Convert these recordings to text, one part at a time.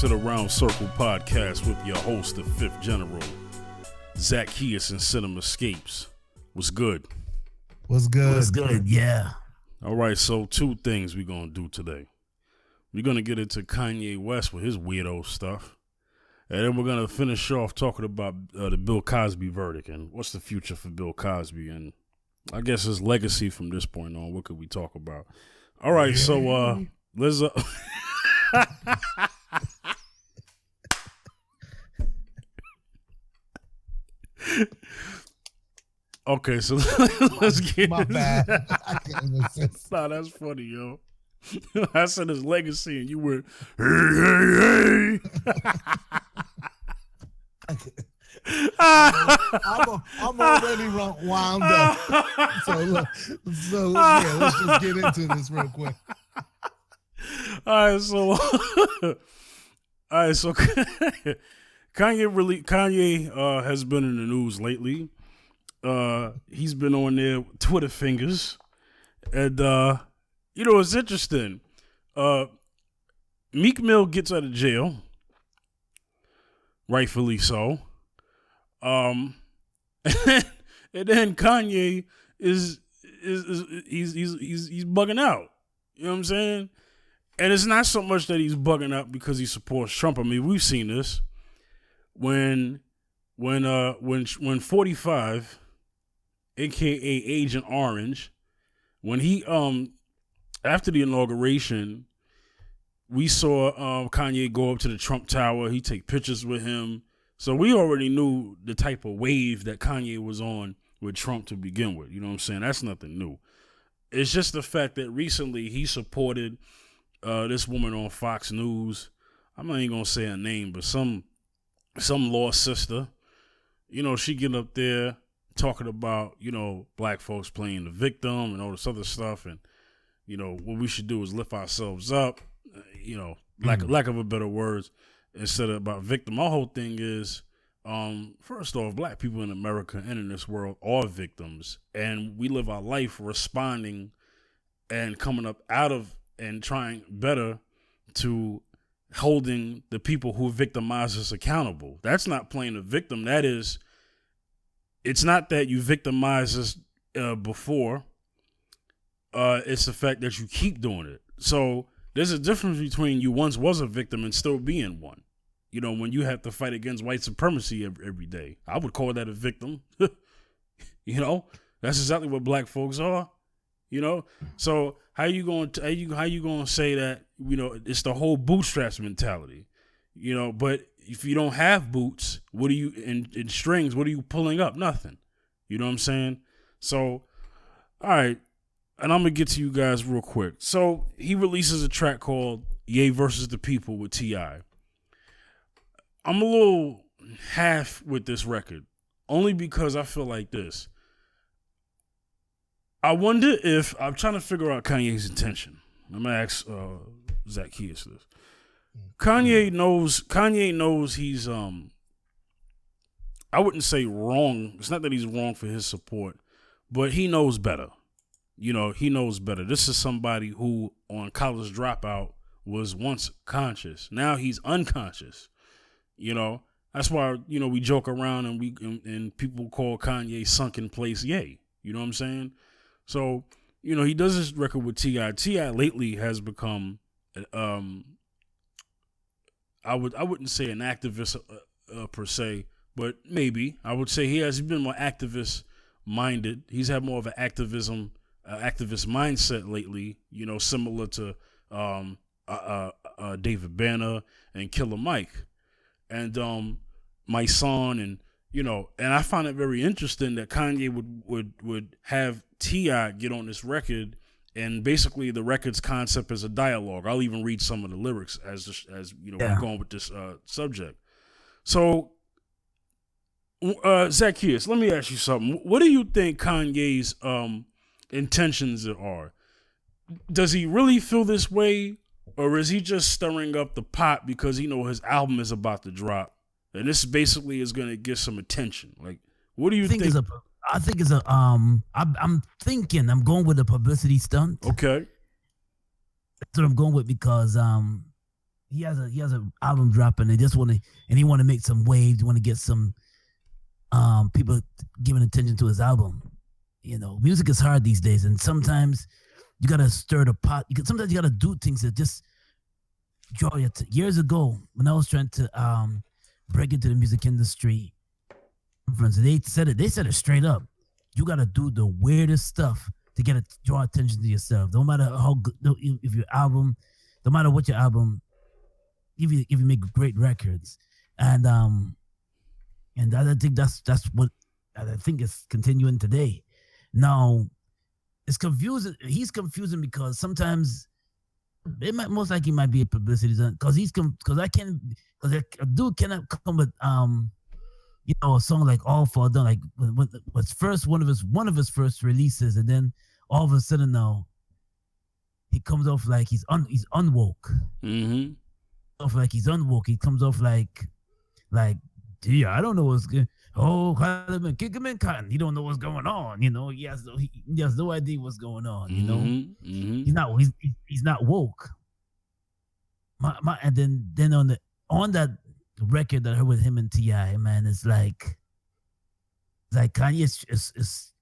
to the Round Circle Podcast with your host, the Fifth General, Zaccheus and Cinemascapes. What's good? What's good? What's good? Yeah. All right, so two things we're going to do today. We're going to get into Kanye West with his weirdo stuff. And then we're going to finish off talking about the Bill Cosby verdict and what's the future for Bill Cosby and I guess his legacy from this point on. What could we talk about? All right, so let's... Okay, so let's get... My bad. I can't even say. Nah, that's funny, yo. I said his legacy and you were, hey, hey, hey. I'm already wound up. So let's just get into this real quick. All right, so Kanye has been in the news lately. He's been on there Twitter fingers, and it's interesting. Meek Mill gets out of jail, rightfully so. And then Kanye is he's bugging out. You know what I'm saying? And it's not so much that he's bugging out because he supports Trump. I mean, we've seen this when 45, aka Agent Orange, when he after the inauguration, we saw Kanye go up to the Trump Tower. He take pictures with him. So we already knew the type of wave that Kanye was on with Trump to begin with. You know what I'm saying? That's nothing new. It's just the fact that recently he supported this woman on Fox News. I'm not even going to say her name, but some lost sister. You know, she get up there talking about, black folks playing the victim and all this other stuff. And, what we should do is lift ourselves up, lack of a better words, instead of about victim. My whole thing is, first off, black people in America and in this world are victims. And we live our life responding and coming up out of and trying better to holding the people who victimize us accountable. That's not playing a victim. That is, it's not that you victimize us before. It's the fact that you keep doing it. So there's a difference between you once was a victim and still being one. When you have to fight against white supremacy every day, I would call that a victim. That's exactly what black folks are. So how you going to say that? It's the whole bootstraps mentality. But if you don't have boots, what are you in strings? What are you pulling up? Nothing. You know what I'm saying? So, all right. And I'm going to get to you guys real quick. So he releases a track called Ye versus the People with T.I. I'm a little half with this record, only because I feel like this. I wonder if, I'm trying to figure out Kanye's intention. I'm going to ask Zaccheus this. Kanye knows he's, I wouldn't say wrong. It's not that he's wrong for his support, but he knows better. He knows better. This is somebody who on College Dropout was once conscious. Now he's unconscious. That's why, we joke around and people call Kanye sunken place yay. You know what I'm saying? So, he does this record with T.I. T.I. lately has become, I wouldn't say an activist per se, but maybe I would say he's been more activist minded. He's had more of an activist mindset lately, similar to David Banner and Killer Mike and my son, and I find it very interesting that Kanye would have T.I. get on this record, and basically the record's concept is a dialogue. I'll even read some of the lyrics as we're going with this subject. So, Zaccheus, let me ask you something. What do you think Kanye's intentions are? Does he really feel this way, or is he just stirring up the pot because his album is about to drop, and this basically is going to get some attention? Like, what do you think? I think it's a I'm going with a publicity stunt. Okay. That's what I'm going with because he has a album dropping. He want to make some waves. He want to get some people giving attention to his album. You know, music is hard these days, and sometimes you gotta stir the pot. Sometimes you gotta do things that just draw you. Years ago, when I was trying to break into the music industry, friends, they said it straight up. You gotta do the weirdest stuff to draw attention to yourself. No matter how good, if your album, no matter what your album, if you make great records, and I think that's what I think is continuing today. Now, it's confusing. He's confusing because sometimes it might most likely might be a publicity stunt because a dude cannot come with a song like All Fall Down, like was first one of his first releases, and then all of a sudden now he comes off like he's unwoke. Mm-hmm. Off like he's unwoke. He comes off like yeah, I don't know what's good. Oh, kick him in cotton. He don't know what's going on. You know, he has no idea what's going on. You know, he's not woke. And then on that record that I heard with him and T.I., man, it's like Kanye is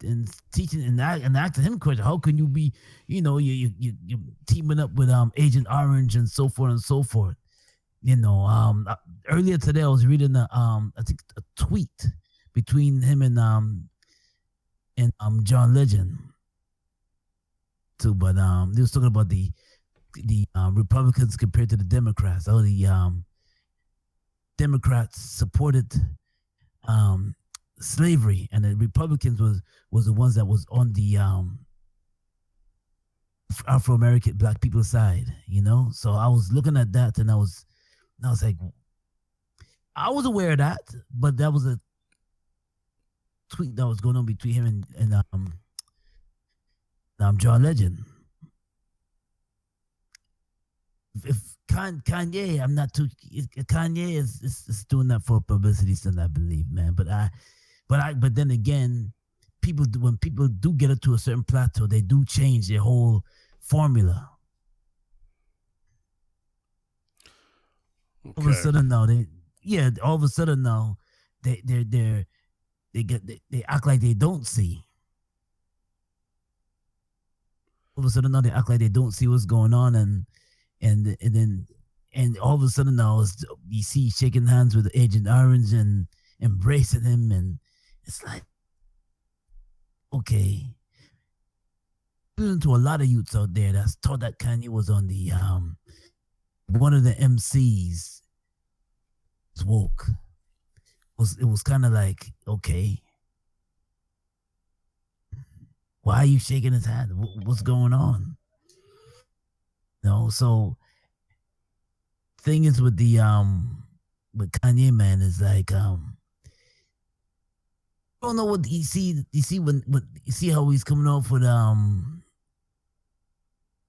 and teaching and asking him question. How can you be, you teaming up with Agent Orange and so forth and so forth. Earlier today I was reading I think a tweet between him and John Legend too, but he was talking about the Republicans compared to the Democrats. How the Democrats supported slavery, and the Republicans was the ones that was on the Afro-American black people's side. So I was looking at that, and I was like, I was aware of that, but that was a tweet that was going on between him and John Legend. If Kanye, I'm not too. Kanye is doing that for publicity stunt, I believe, man. But then again, when people do get it to a certain plateau, they do change their whole formula. Okay. All of a sudden now, they act like they don't see. All of a sudden now they act like they don't see what's going on, and all of a sudden now you see shaking hands with Agent Orange and embracing him, and it's like, okay. Listening to a lot of youths out there that's thought that Kanye was on the one of the MCs was woke. It was kind of like, okay, why are you shaking his hand? What's going on? So thing is with with Kanye, man, is like I don't know what you see how he's coming off with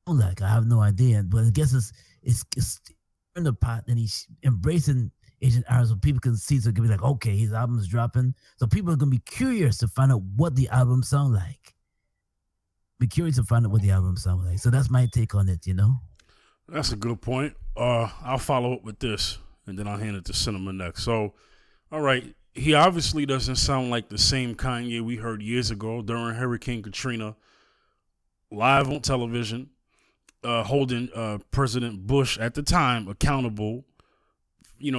like I have no idea, but I guess it's in the pot, and he's embracing Agent Orange so people can see, so it can be like, okay, his album's dropping, so people are gonna be curious to find out what the album sound like. So that's my take on it. That's a good point. I'll follow up with this, and then I'll hand it to Cinema next. So, all right, he obviously doesn't sound like the same Kanye we heard years ago during Hurricane Katrina, live on television, holding President Bush at the time accountable,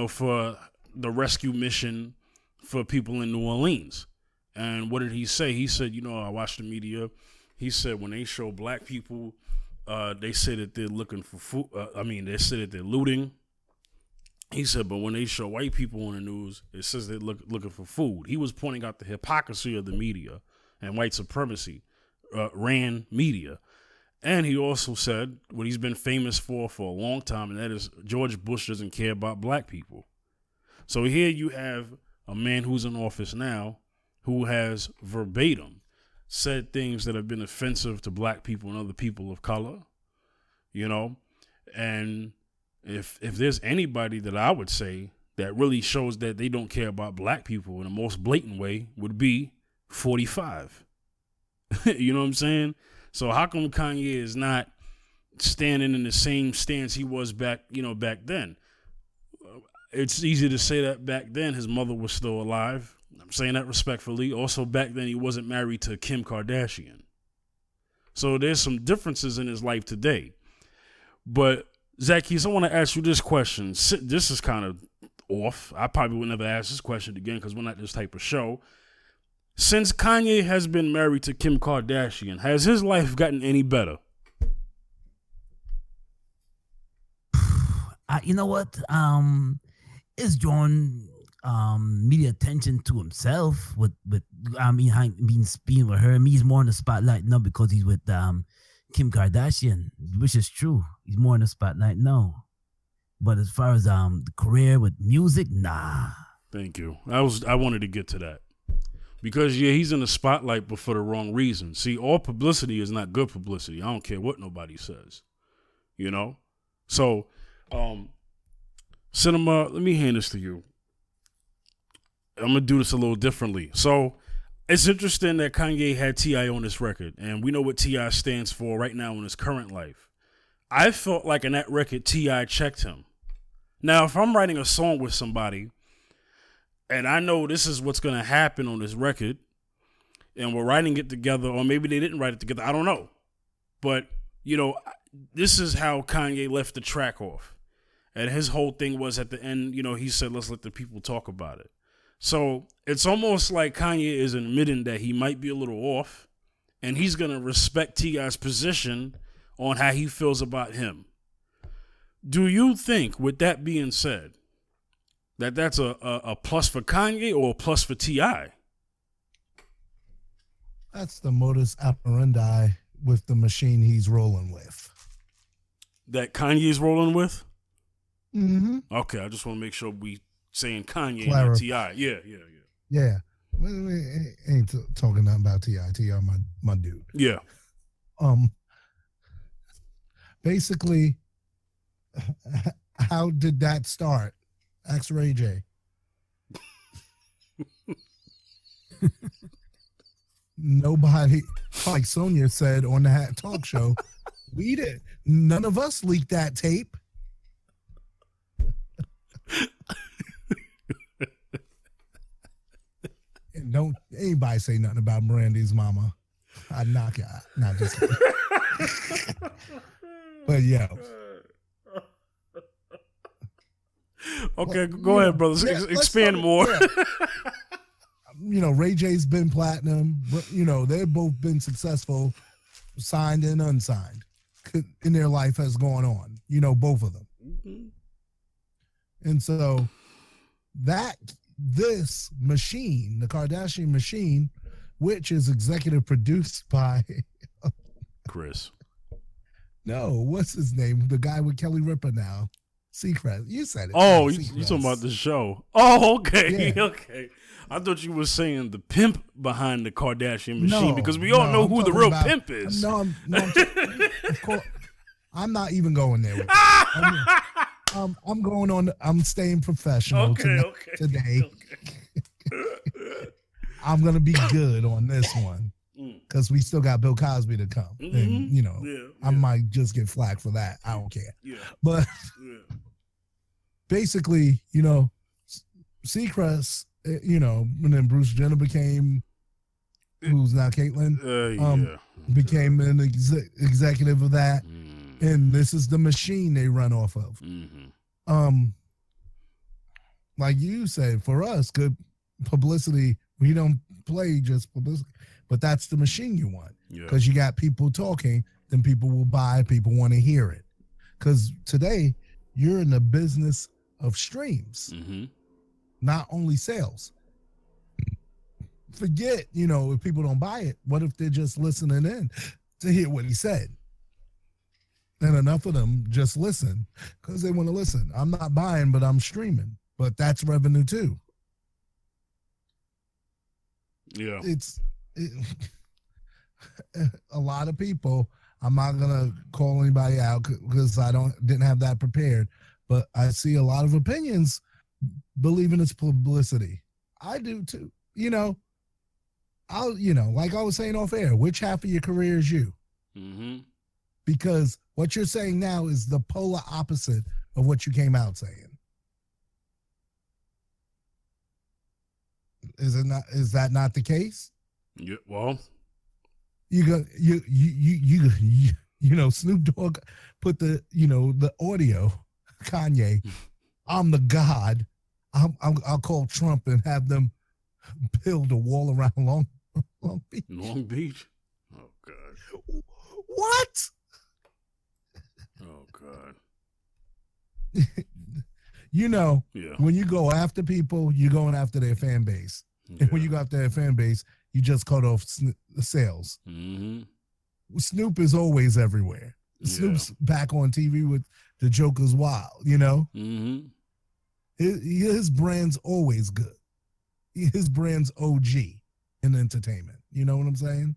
for the rescue mission for people in New Orleans. And what did he say? He said, I watched the media. He said when they show black people, they say that they're looking for food. They say that they're looting. He said, but when they show white people on the news, it says they're looking for food. He was pointing out the hypocrisy of the media and white supremacy ran media. And he also said what he's been famous for a long time, and that is George Bush doesn't care about black people. So here you have a man who's in office now who has verbatim said things that have been offensive to black people and other people of color, and if there's anybody that I would say that really shows that they don't care about black people in the most blatant way would be 45. You know what I'm saying? So how come Kanye is not, standing in the same stance he was back then. It's easy to say that back then his mother was still alive. I'm saying that respectfully. Also, back then he wasn't married to Kim Kardashian. So there's some differences in his life today. But Zaccheus, I want to ask you this question. This is kind of off. I probably would never ask this question again because we're not this type of show. Since Kanye has been married to Kim Kardashian, has his life gotten any better? You know what? It's drawn media attention to himself with being with her. I mean, he's more in the spotlight now because he's with Kim Kardashian, which is true. He's more in the spotlight now. But as far as the career with music, nah. Thank you. I wanted to get to that. Because he's in the spotlight, but for the wrong reason. See, all publicity is not good publicity. I don't care what nobody says. You know? So, Cinema, let me hand this to you. I'm going to do this a little differently. So, it's interesting that Kanye had T.I. on this record, and we know what T.I. stands for right now in his current life. I felt like in that record, T.I. checked him. Now, if I'm writing a song with somebody, and I know this is what's going to happen on this record, and we're writing it together, or maybe they didn't write it together, I don't know. But, this is how Kanye left the track off. And his whole thing was at the end, he said, let's let the people talk about it. So it's almost like Kanye is admitting that he might be a little off, and he's going to respect T.I.'s position on how he feels about him. Do you think, with that being said, that that's a plus for Kanye or a plus for T.I.? That's the modus operandi with the machine he's rolling with. That Kanye's rolling with? Mm-hmm. Okay, I just want to make sure we saying Kanye and not T.I. Yeah. We ain't talking nothing about T.I. T.I. my dude. Yeah. Basically, how did that start? Ask Ray J. Nobody, like Sonia said on the Hat Talk Show, we did. None of us leaked that tape. And don't anybody say nothing about Brandy's mama. I'd knock you out. Not just kidding. But yeah. Okay, go ahead, brother. Expand more. Yeah. Ray J's been platinum. They've both been successful, signed and unsigned, in their life has gone on. Both of them. Mm-hmm. And so this machine, the Kardashian machine, which is executive produced by Chris. No, what's his name? The guy with Kelly Ripa now. Seacrest. You said it. Oh, you talking about the show. Oh, okay. Yeah. Okay. I thought you were saying the pimp behind the Kardashian machine because we all know who the real pimp is. No, of course. I'm not even going there with I'm going on. I'm staying professional today. Okay. I'm going to be good on this one because we still got Bill Cosby to come. Mm-hmm. And, I might just get flack for that. I don't care. Yeah. But basically, Seacrest, and then Bruce Jenner became, who's now Caitlyn, became an executive of that. And this is the machine they run off of. Mm-hmm. Like you said, for us, good publicity, we don't play just publicity, but that's the machine you want. Because you got people talking, then people will buy, people want to hear it. Because today, you're in the business of streams, not only sales. Forget, if people don't buy it, what if they're just listening in to hear what he said? And enough of them just listen because they want to listen. I'm not buying, but I'm streaming. But that's revenue too. Yeah. A lot of people, I'm not going to call anybody out because I didn't have that prepared, but I see a lot of opinions believing it's publicity. I do too. Like I was saying off air, which half of your career is you? Mm-hmm. because what you're saying now is the polar opposite of what you came out saying. Is it not? Is that not the case? Yeah, well, you know, Snoop Dogg put the audio, Kanye, I'm the God. I'll call Trump and have them build a wall around Long Beach. Long Beach? Oh, God. What? Oh, God. When you go after people, you're going after their fan base. Yeah. And when you go after their fan base, you just cut off sales. Mm-hmm. Snoop is always everywhere. Yeah. Snoop's back on TV with The Joker's Wild, you know? Mm-hmm. His brand's always good. His brand's OG in entertainment. You know what I'm saying?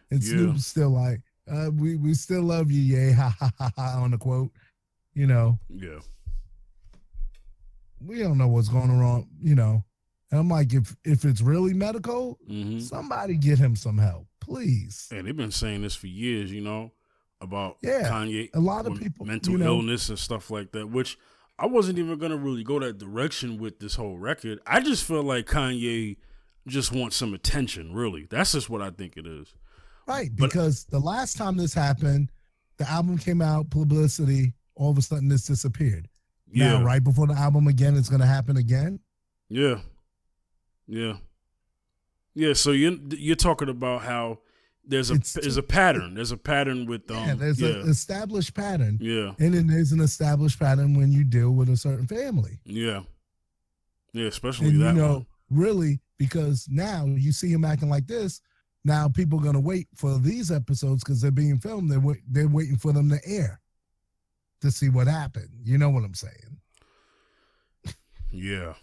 And Snoop's still like, we still love you, yay, ha, ha, ha, ha, on the quote. You know? Yeah. We don't know what's going on, you know? And I'm like, if it's really medical, somebody get him some help, please. And they've been saying this for years, you know, about Kanye. A lot of people. Mental illness and stuff like that, which I wasn't even going to really go that direction with this whole record. I just feel like Kanye just wants some attention, really. That's just what I think it is. Right, because the last time this happened, the album came out, publicity, all of a sudden this disappeared. Yeah. Now, right before the album again, it's going to happen again? Yeah. Yeah. Yeah, so you're talking about how there's a pattern. There's a pattern with there's an established pattern. Yeah. And then there's an established pattern when you deal with a certain family. Yeah. Yeah, especially that one. Really, because now you see him acting like this, now people are going to wait for these episodes because they're being filmed. They're waiting for them to air to see what happened. You know what I'm saying? Yeah.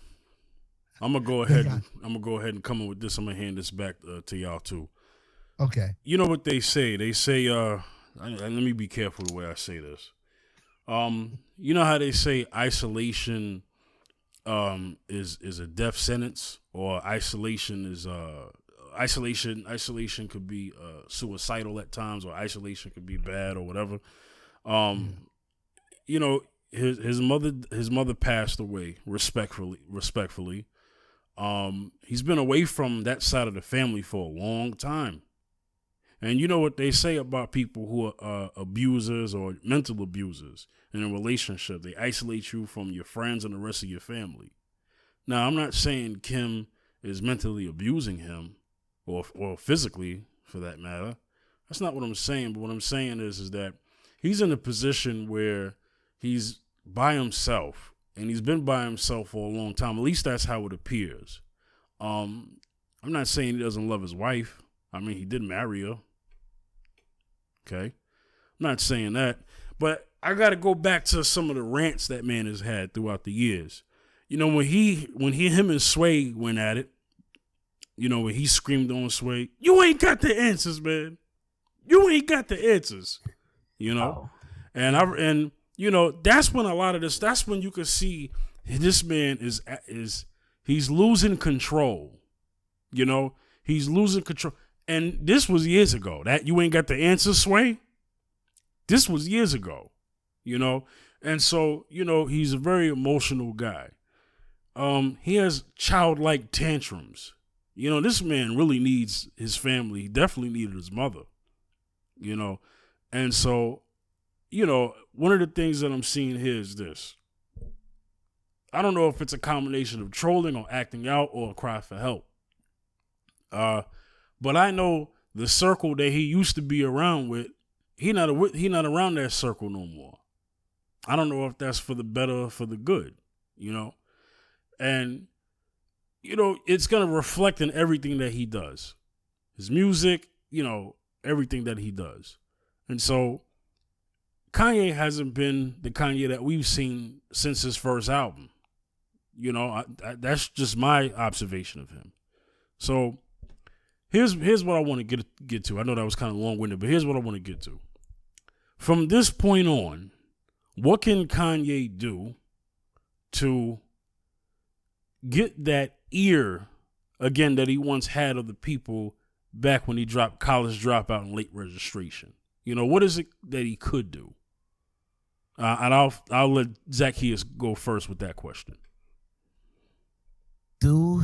I'm gonna go ahead and come in with this. I'm gonna hand this back to y'all too. Okay. You know what they say? They say, let me be careful the way I say this. You know how they say isolation is a death sentence, or isolation is isolation could be suicidal at times, or isolation could be bad or whatever. You know, his mother passed away respectfully. He's been away from that side of the family for a long time. And you know what they say about people who are abusers or mental abusers in a relationship? They isolate you from your friends and the rest of your family. Now, I'm not saying Kim is mentally abusing him or physically, for that matter. That's not what I'm saying. But what I'm saying is that he's in a position where he's by himself. And he's been by himself for a long time. At least that's how it appears. I'm not saying he doesn't love his wife. I mean, he did marry her. Okay? I'm not saying that. But I got to go back to some of the rants that man has had throughout the years. You know, when him and Sway went at it, you know, when he screamed on Sway, you ain't got the answers, man. You ain't got the answers. You know? Oh. And you know, that's when a lot of this, that's when you can see this man he's losing control. You know, he's losing control. And this was years ago. That you ain't got the answer, Sway. This was years ago, you know. And so, you know, he's a very emotional guy. He has childlike tantrums. You know, this man really needs his family. He definitely needed his mother, you know. And so, you know, one of the things that I'm seeing here is this. I don't know if it's a combination of trolling or acting out or a cry for help. But I know the circle that he used to be around with, he not around that circle no more. I don't know if that's for the better or for the good, you know. And, you know, it's going to reflect in everything that he does. His music, you know, everything that he does. And so Kanye hasn't been the Kanye that we've seen since his first album. You know, that's just my observation of him. So here's what I want to get to. I know that was kind of long-winded, but here's what I want to get to. From this point on, what can Kanye do to get that ear again that he once had of the people back when he dropped College Dropout and Late Registration? You know, what is it that he could do? And I'll let Zaccheus go first with that question. To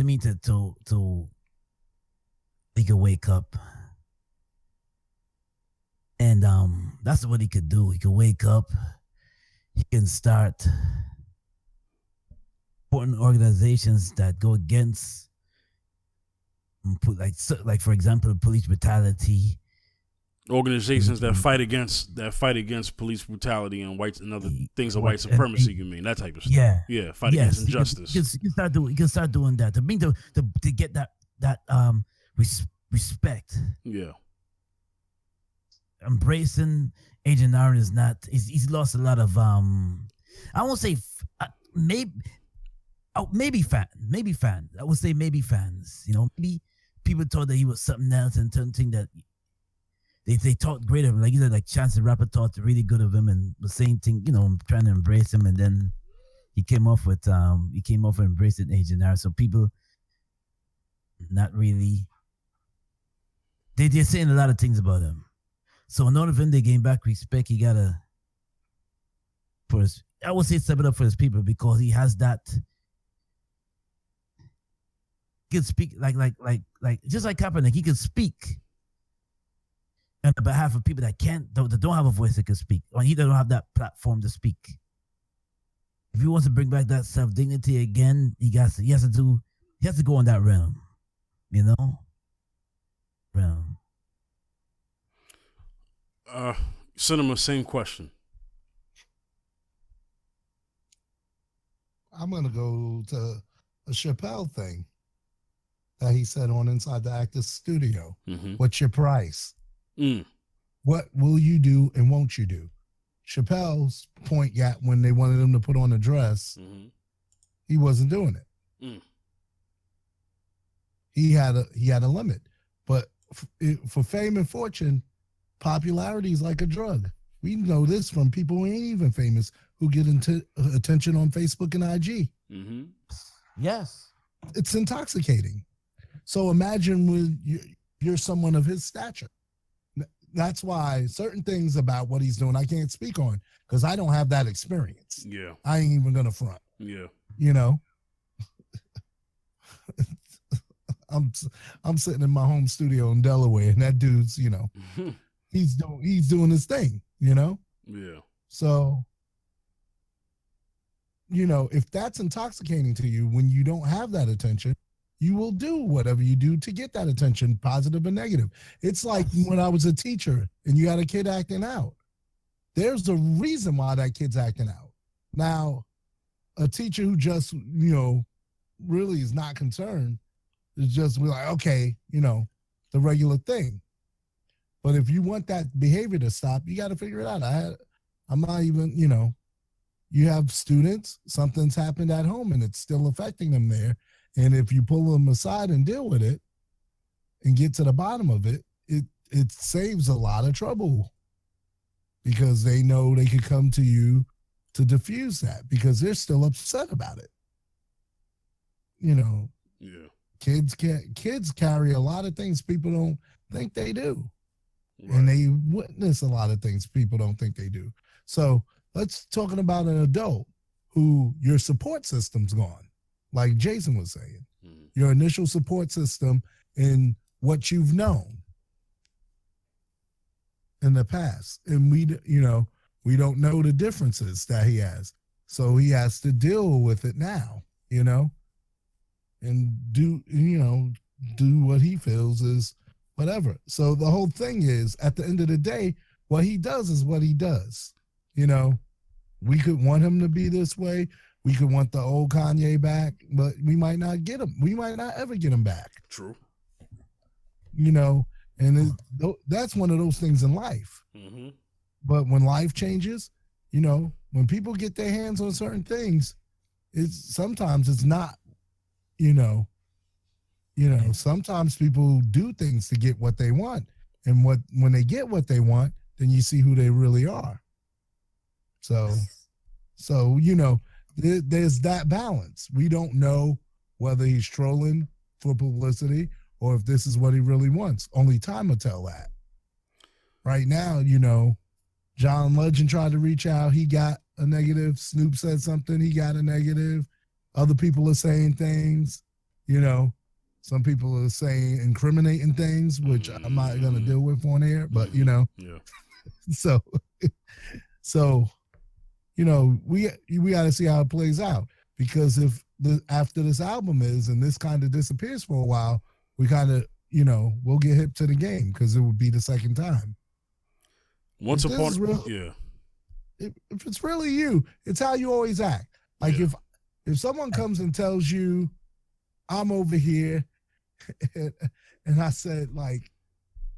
me to he could wake up, and that's what he could do. He could wake up. He can start important organizations that go against, like for example, police brutality. Organizations that fight against police brutality and whites and other things of white supremacy. You mean that type of stuff? Yeah, fight against injustice. You can start doing that to get that respect. Yeah, embracing Agent Orange is not. He's lost a lot of. I won't say maybe fans. I would say maybe fans. You know, maybe people thought that he was something else and something that. They talked great of him, like you said, like Chance the Rapper talked really good of him, and the same thing, you know, trying to embrace him, and then he came off with embracing Agent R. So people, not really, they're saying a lot of things about him. So in order for him to gain back respect, he gotta, I would say, step it up for his people, because he has that. He could speak like just like Kaepernick, he could speak on behalf of people that don't have a voice that can speak, or he don't have that platform to speak. If he wants to bring back that self-dignity again, he has to go on that realm, you know. Cinema, same question. I'm gonna go to a Chappelle thing that he said on Inside the Actors Studio. Mm-hmm. What's your price? What will you do and won't you do? Chappelle's point when they wanted him to put on a dress, he wasn't doing it. He had a limit, but for fame and fortune, popularity is like a drug. We know this from people who ain't even famous who get into attention on Facebook and IG. Yes, it's intoxicating. So imagine when you're someone of his stature. That's why certain things about what he's doing I can't speak on, because I don't have that experience. Yeah, I ain't even gonna front. Yeah, you know, I'm sitting in my home studio in Delaware, and that dude's, you know, he's doing his thing. You know. Yeah. So, you know, if that's intoxicating to you when you don't have that attention, you will do whatever you do to get that attention, positive or negative. It's like when I was a teacher and you had a kid acting out. There's a reason why that kid's acting out. Now, a teacher who just, you know, really is not concerned is just like, okay, you know, the regular thing. But if you want that behavior to stop, you got to figure it out. I'm not even, you know, you have students, something's happened at home and it's still affecting them there. And if you pull them aside and deal with it and get to the bottom of it, it saves a lot of trouble, because they know they could come to you to diffuse that because they're still upset about it. You know, yeah. Kids carry a lot of things people don't think they do. Right. And they witness a lot of things people don't think they do. So let's talking about an adult who your support system's gone. Like Jason was saying, your initial support system in what you've known in the past. And we don't know the differences that he has. So he has to deal with it now, you know, and do what he feels is whatever. So the whole thing is, at the end of the day, what he does is what he does. You know, we could want him to be this way. We could want the old Kanye back, but we might not get him. We might not ever get him back. True. You know, and that's one of those things in life. Mm-hmm. But when life changes, you know, when people get their hands on certain things, sometimes it's not, you know, sometimes people do things to get what they want. And when they get what they want, then you see who they really are. So, you know, there's that balance. We don't know whether he's trolling for publicity or if this is what he really wants. Only time will tell that. Right now, John Legend tried to reach out. He got a negative. Snoop said something. He got a negative. Other people are saying things. Some people are saying incriminating things, which I'm not going to deal with on here. But, Yeah. So we got to see how it plays out. Because if after this album is and this kind of disappears for a while, we kind of, we'll get hip to the game because it would be the second time. If it's really you, it's how you always act. Like if someone comes and tells you, I'm over here, and I said like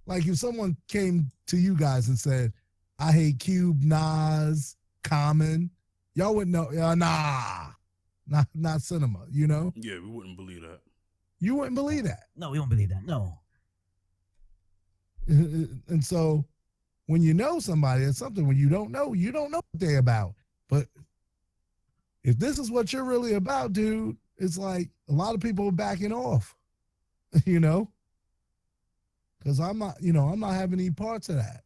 if someone came to you guys and said, I hate Cube, Nas, Common, y'all wouldn't know. Not Cinema. Yeah, we wouldn't believe that. You wouldn't believe that. No, we won't believe that. No. And so when you know somebody, it's something. When you don't know what they're about. But if this is what you're really about, dude, it's like a lot of people are backing off, because I'm not having any parts of that.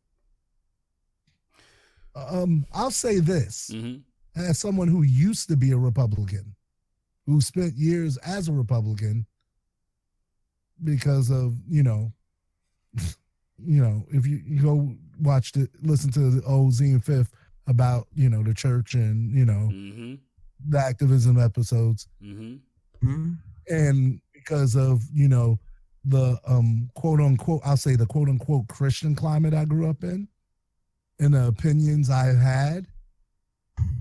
I'll say this as someone who used to be a Republican, who spent years as a Republican because of, if you go listen to the old Z and Fifth about, the church and, the activism episodes. And because of, the quote unquote, I'll say the quote unquote Christian climate I grew up in and the opinions I had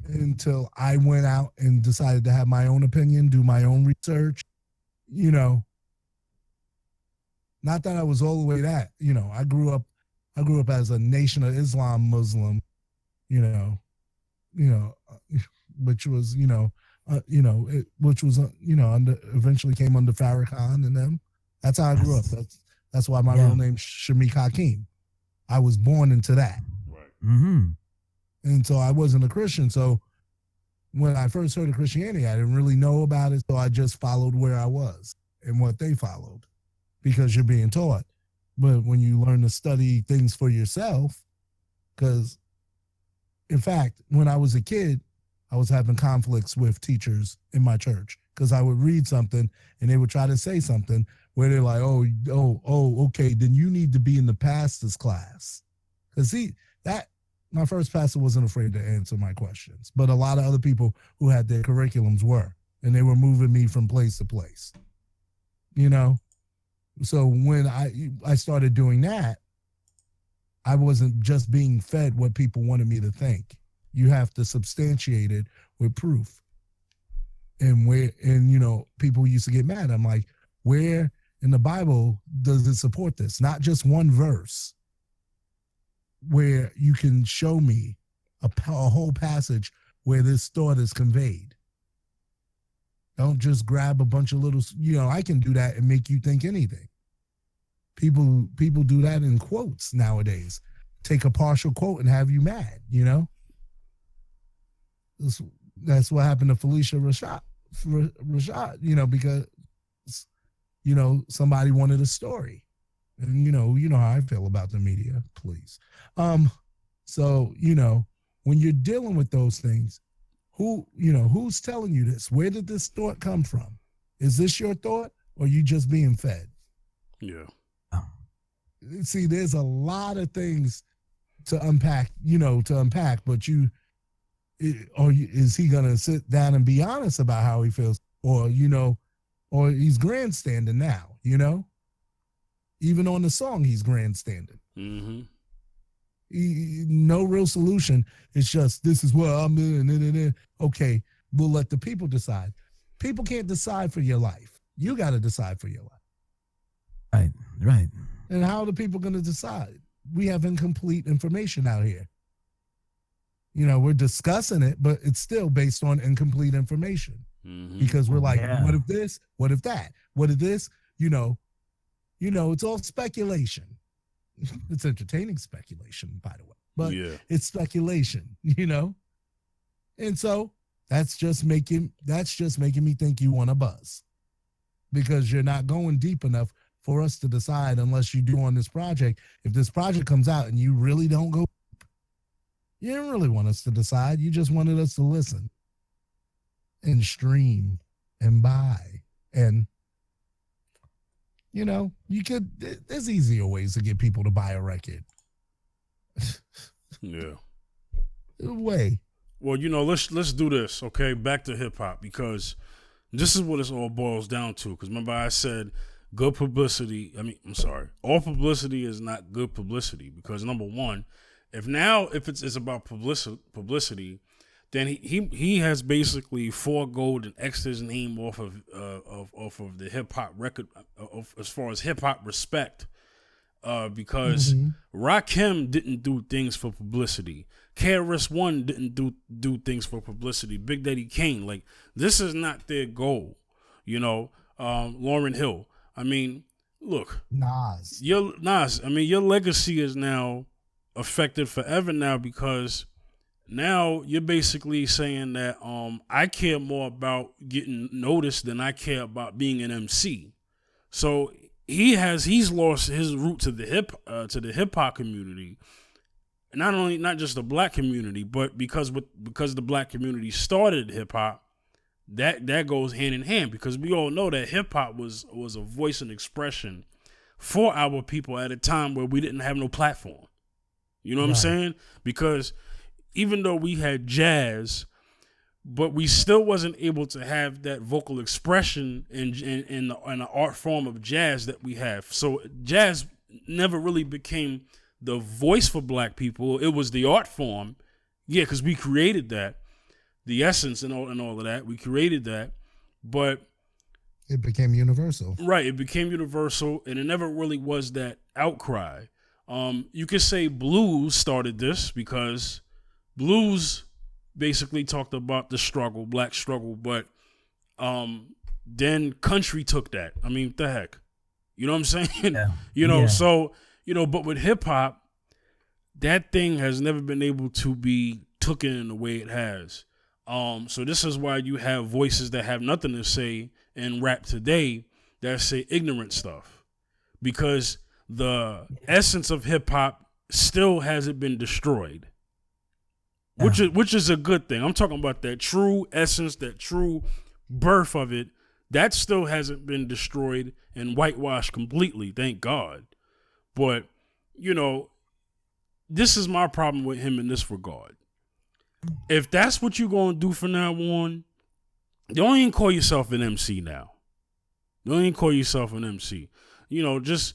until I went out and decided to have my own opinion, do my own research, not that I was all the way that, I grew up as a Nation of Islam Muslim, which was, eventually came under Farrakhan and them. That's how I grew up. That's why my real name's Shamik Hakeem. I was born into that. Right. And so I wasn't a Christian. So when I first heard of Christianity, I didn't really know about it. So I just followed where I was and what they followed because you're being taught. But when you learn to study things for yourself, because in fact, when I was a kid, I was having conflicts with teachers in my church because I would read something and they would try to say something where they're like, oh, okay, then you need to be in the pastor's class. Because my first pastor wasn't afraid to answer my questions, but a lot of other people who had their curriculums were, and they were moving me from place to place, So when I started doing that, I wasn't just being fed what people wanted me to think. You have to substantiate it with proof. And people used to get mad. I'm like, where in the Bible does it support this? Not just one verse where you can show me a whole passage where this thought is conveyed. Don't just grab a bunch of little, I can do that and make you think anything. People do that in quotes nowadays. Take a partial quote and have you mad, That's what happened to Felicia Rashad, because, somebody wanted a story. And, you know how I feel about the media, please. So, when you're dealing with those things, who's telling you this? Where did this thought come from? Is this your thought or you just being fed? Yeah. See, there's a lot of things to unpack, but is he going to sit down and be honest about how he feels? Or he's grandstanding now, Even on the song, he's grandstanding. No real solution. It's just, this is what I'm in. Okay, we'll let the people decide. People can't decide for your life. You got to decide for your life. Right. And how are the people going to decide? We have incomplete information out here. We're discussing it, but it's still based on incomplete information. Because we're like, what if this? What if that? What if this? It's all speculation. It's entertaining speculation, by the way. But it's speculation, And so that's just making me think you want to buzz. because you're not going deep enough for us to decide unless you do on this project. If this project comes out and you really don't go, you didn't really want us to decide. You just wanted us to listen and stream and buy. And, you know, there's easier ways to get people to buy a record. Yeah. Way. Well, you know, let's do this, okay? Back to hip hop, because this is what this all boils down to. Because remember, I said good publicity. All publicity is not good publicity, because number one, if it's about publicity, then he has basically foregoed and X'd his name off of the hip hop record as far as hip hop respect. Because Rakim didn't do things for publicity. KRS-One didn't do things for publicity. Big Daddy Kane, like, this is not their goal. You know, Lauryn Hill. I mean, look, Nas. Your legacy is now affected forever now, because now you're basically saying that I care more about getting noticed than I care about being an MC. So he's lost his root to the hip hop community. Not just the black community, but because the black community started hip hop, that goes hand in hand, because we all know that hip hop was a voice and expression for our people at a time where we didn't have no platform. You know what I'm saying? Because even though we had jazz, but we still wasn't able to have that vocal expression in the art form of jazz that we have. So jazz never really became the voice for black people. It was the art form. Yeah, because we created that. The essence and all of that. We created that. But it became universal. Right. It became universal, and it never really was that outcry. You could say blues started this, because blues basically talked about the struggle, black struggle, but then country took that. I mean, what the heck? You know what I'm saying? Yeah. So, but with hip hop, that thing has never been able to be taken in the way it has. So this is why you have voices that have nothing to say in rap today that say ignorant stuff, because the essence of hip hop still hasn't been destroyed. Which is a good thing. I'm talking about that true essence, that true birth of it. That still hasn't been destroyed and whitewashed completely, thank God. But, this is my problem with him in this regard. If that's what you're going to do from now on, don't even call yourself an MC now. Don't even call yourself an MC. Just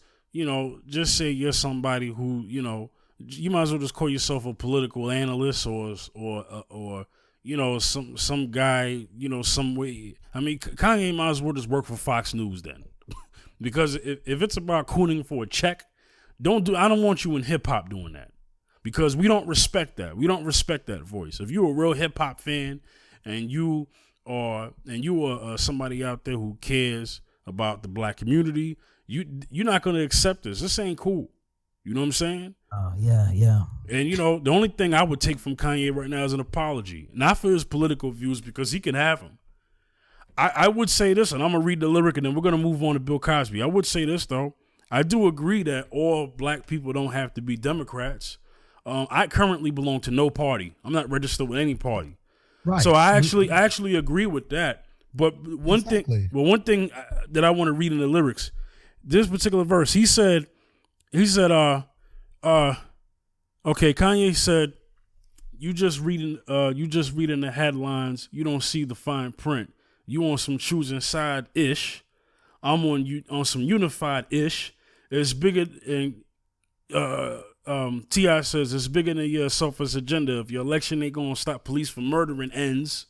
say you're somebody who, you might as well just call yourself a political analyst or some guy, some way. I mean, Kanye might as well just work for Fox News then. Because if it's about cooning for a check, I don't want you in hip hop doing that, because we don't respect that. We don't respect that voice. If you're a real hip hop fan and you are somebody out there who cares about the black community, you're not going to accept this. This ain't cool. You know what I'm saying? Yeah. And, the only thing I would take from Kanye right now is an apology. Not for his political views, because he can have them. I would say this, and I'm going to read the lyric, and then we're going to move on to Bill Cosby. I would say this, though. I do agree that all black people don't have to be Democrats. I currently belong to no party. I'm not registered with any party. Right. So I actually agree with that. But one thing that I want to read in the lyrics, this particular verse, he said, okay, Kanye said, you just reading the headlines, you don't see the fine print. You on some choosing side ish. I'm on some unified ish. It's bigger than T.I. says it's bigger than your selfish agenda. If your election ain't gonna stop police from murdering ends,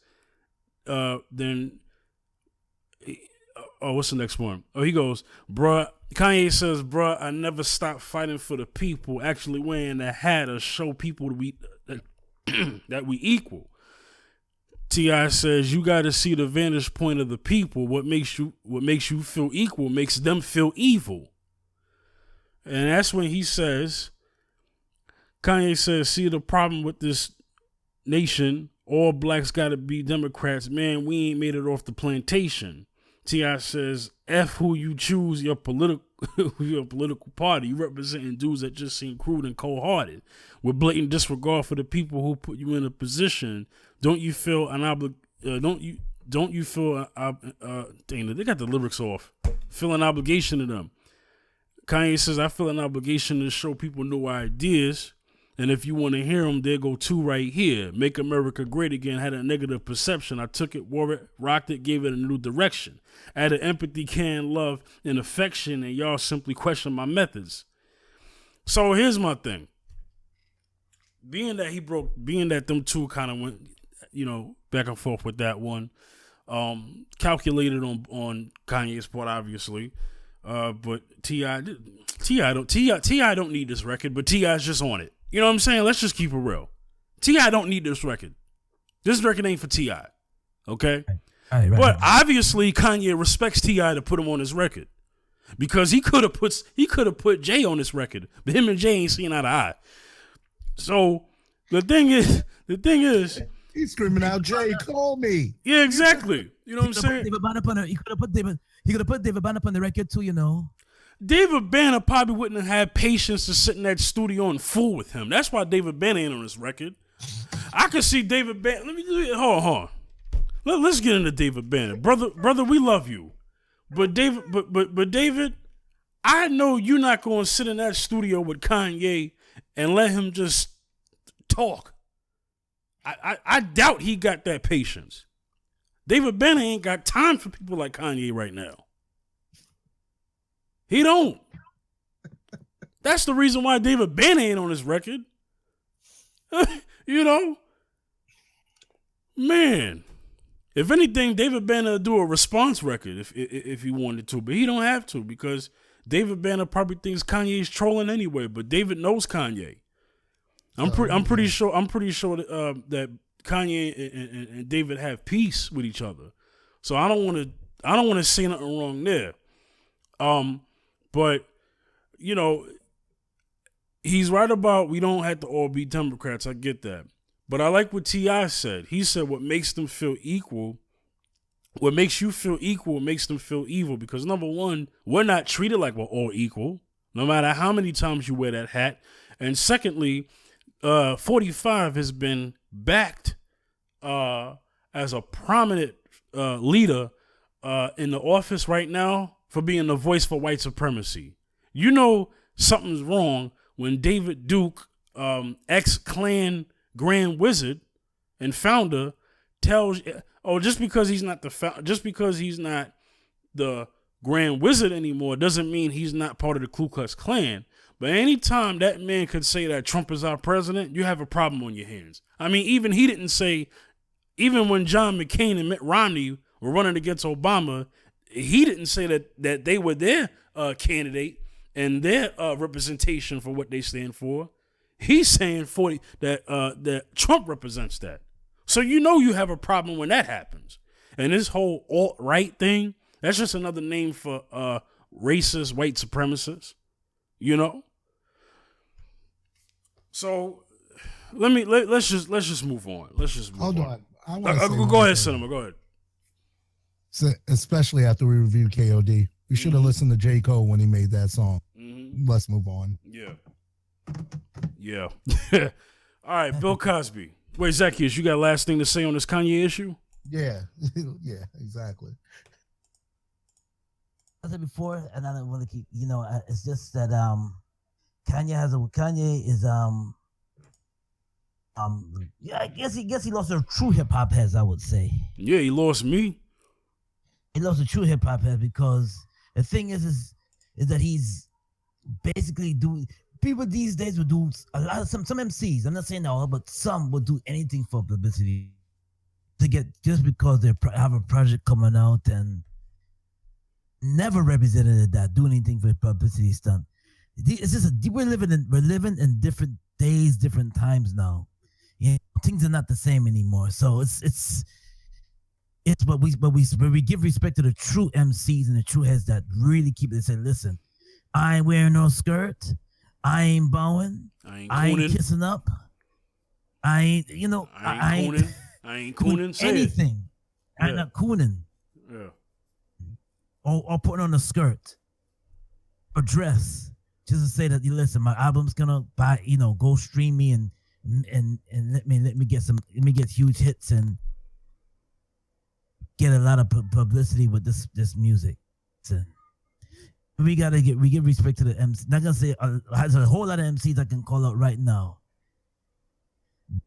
then what's the next one? He goes, bruh. Kanye says, bruh, I never stopped fighting for the people, actually wearing the hat to show people that we equal. T.I. says, you got to see the vantage point of the people. What makes you feel equal makes them feel evil. And that's when he says, Kanye says, see the problem with this nation, all blacks got to be Democrats. Man, we ain't made it off the plantation. T.I. says, F who you choose, your political party. You representing dudes that just seem crude and cold-hearted with blatant disregard for the people who put you in a position. Don't you feel an don't you feel dang, they got the lyrics off. Feel an obligation to them. Kanye says, I feel an obligation to show people new ideas. And if you want to hear them, there go two right here. Make America Great Again had a negative perception. I took it, wore it, rocked it, gave it a new direction. Added empathy, care, love, and affection, and y'all simply question my methods. So here's my thing. Being that them two kind of went, back and forth with that one, calculated on Kanye's part, obviously. But T.I. don't need this record, but T.I.'s just on it. You know what I'm saying? Let's just keep it real. T.I. don't need this record. This record ain't for T.I. Okay? Right. But obviously Kanye respects T.I. to put him on his record. Because he could have put Jay on this record. But him and Jay ain't seen eye to eye. So the thing is he's screaming out, Jay, call me. Yeah, exactly. You know what I'm saying? He could have put David Banner up on the record too, David Banner probably wouldn't have had patience to sit in that studio and fool with him. That's why David Banner ain't on this record. I could see David Banner. Hold on. Let's get into David Banner, brother. We love you, but David, I know you're not going to sit in that studio with Kanye and let him just talk. I doubt he got that patience. David Banner ain't got time for people like Kanye right now. He don't. That's the reason why David Banner ain't on this record. Man. If anything, David Banner would do a response record if he wanted to, but he don't have to because David Banner probably thinks Kanye's trolling anyway. But David knows Kanye. I'm pretty sure that Kanye and David have peace with each other. So I don't want to say nothing wrong there. But he's right about we don't have to all be Democrats. I get that. But I like what T.I. said. He said what makes them feel equal, what makes you feel equal makes them feel evil. Because number one, we're not treated like we're all equal, no matter how many times you wear that hat. And secondly, 45 has been backed as a prominent leader in the office right now for being the voice for white supremacy. Something's wrong when David Duke, ex-Klan Grand Wizard and founder, tells just because he's not the Grand Wizard anymore doesn't mean he's not part of the Ku Klux Klan. But anytime that man could say that Trump is our president, you have a problem on your hands. I mean, even when John McCain and Mitt Romney were running against Obama, he didn't say that they were their candidate and their representation for what they stand for. He's saying that Trump represents that. So you have a problem when that happens. And this whole alt-right thing, that's just another name for racist white supremacists. So let's just move on. Hold on. Go ahead, Cinema. Go ahead. So, especially after we reviewed KOD, we should have listened to J. Cole when he made that song. Mm-hmm. Let's move on. Yeah. All right, Bill Cosby. Wait, Zaccheus, you got a last thing to say on this Kanye issue? Yeah, yeah, exactly. I said before, and I don't want to keep. It's just that Kanye is yeah, I guess he lost a true hip hop heads, I would say. Yeah, he lost me. He lost a true hip hop head because the thing is that he's basically doing. People these days will do a lot of some MCs. I'm not saying all, but some will do anything for publicity to get just because they have a project coming out and never represented that do anything for publicity stunt. It's just we're living in different days, different times now. Things are not the same anymore. So it's but we give respect to the true MCs and the true heads that really keep it. Say, listen, I ain't wearing no skirt. I ain't bowing. I ain't kissing up. I ain't cooning. Say anything. I'm not cooning. Yeah. or putting on a skirt or dress just to say that you listen, my album's gonna buy, go stream me and let me get huge hits and get a lot of publicity with this music. So we give respect to the MC. Not gonna say there's a whole lot of MCs I can call out right now.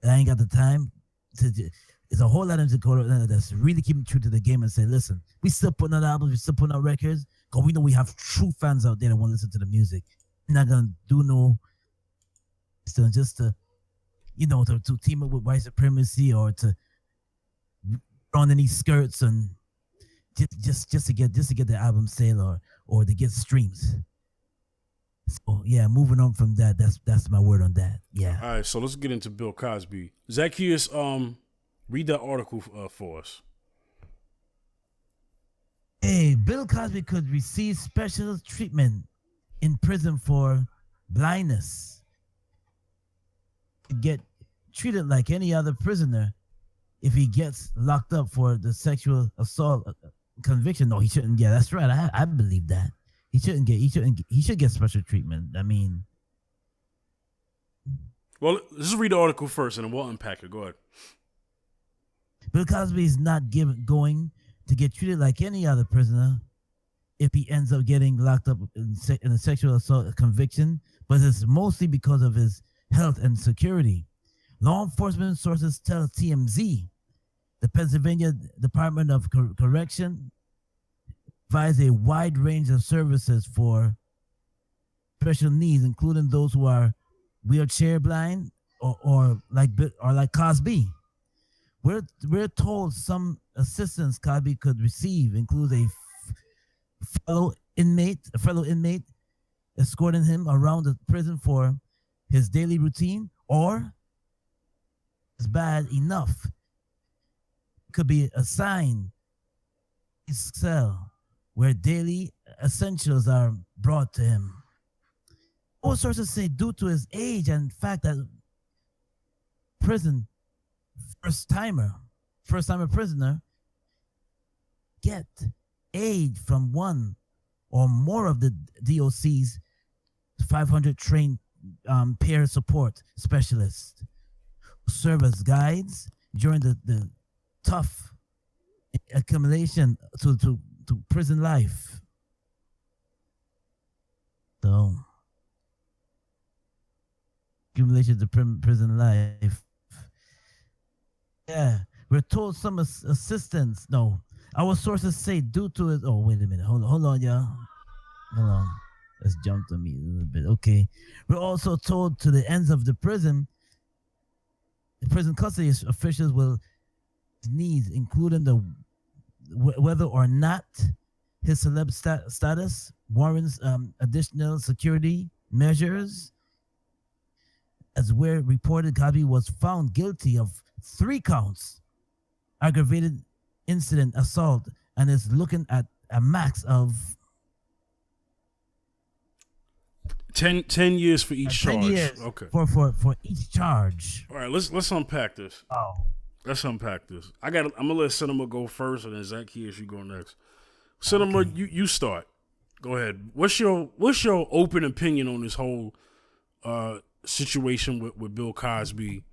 I ain't got the time to. It's a whole lot of MCs that's really keeping true to the game and say, listen, we still putting out albums, we still putting out records, because we know we have true fans out there that want to listen to the music. We're not gonna do no, just to team up with white supremacy or to on any skirts and just to get the album sale or to get streams. So yeah, moving on from that, that's my word on that. Yeah. All right, so let's get into Bill Cosby. Zaccheus, read that article for us. Hey, Bill Cosby could receive special treatment in prison for blindness. Get treated like any other prisoner if he gets locked up for the sexual assault conviction. No, he shouldn't. Yeah, that's right. I believe that. He should get special treatment. I mean, well, let's read the article first and then we'll unpack it. Go ahead. Bill Cosby is not going to get treated like any other prisoner if he ends up getting locked up in a sexual assault conviction, but it's mostly because of his health and security. Law enforcement sources tell TMZ the Pennsylvania Department of Correction provides a wide range of services for special needs, including those who are wheelchair blind or like Cosby. We're told some assistance Cosby could receive includes a fellow inmate escorting him around the prison for his daily routine, or it's bad enough, could be assigned a cell where daily essentials are brought to him. All sources say due to his age and fact that prison first-timer prisoner get aid from one or more of the DOC's 500 trained peer support specialists who serve as guides during the tough accumulation to prison life. So, accumulation to prison life. Yeah, we're told some assistance. No, our sources say due to it. Oh, wait a minute. Hold on, y'all. Hold on. Let's jump to me a little bit. Okay. We're also told to the ends of the prison custody officials will need, including whether or not his celeb status warrants additional security measures. As where reported, Cosby was found guilty of 3 counts, aggravated incident assault, and is looking at a max of 10 years for each 10 charge. years Okay. For each charge. All right, let's unpack this. Oh. Let's unpack this. I'm gonna let Cinema go first, and then Zaccheus, you go next. Cinema, okay. you start. Go ahead. What's your open opinion on this whole situation with Bill Cosby?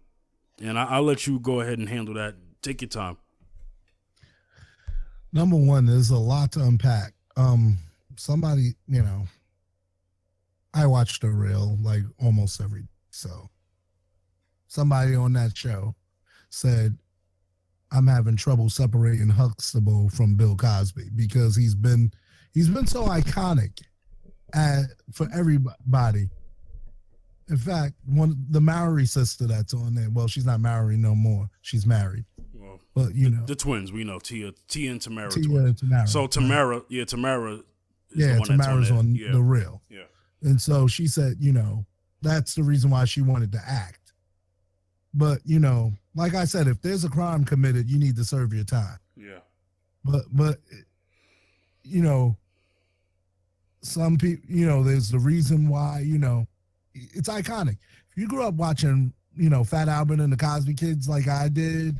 And I'll let you go ahead and handle that. Take your time. Number one, there's a lot to unpack. Somebody, I watched The Real like almost every day. So somebody on that show said, I'm having trouble separating Huxtable from Bill Cosby because he's been so iconic for everybody. In fact, the Mowry sister that's on there, well, she's not Mowry no more. She's married. Well, but the twins, we know Tia and Tamara. And Tamara. So Tamara, Tamara. Is the one Tamara's on The Real. Yeah. And so she said, that's the reason why she wanted to act. But like I said, if there's a crime committed, you need to serve your time. Yeah. But some people, there's the reason why, it's iconic. If you grew up watching, Fat Albert and the Cosby Kids like I did,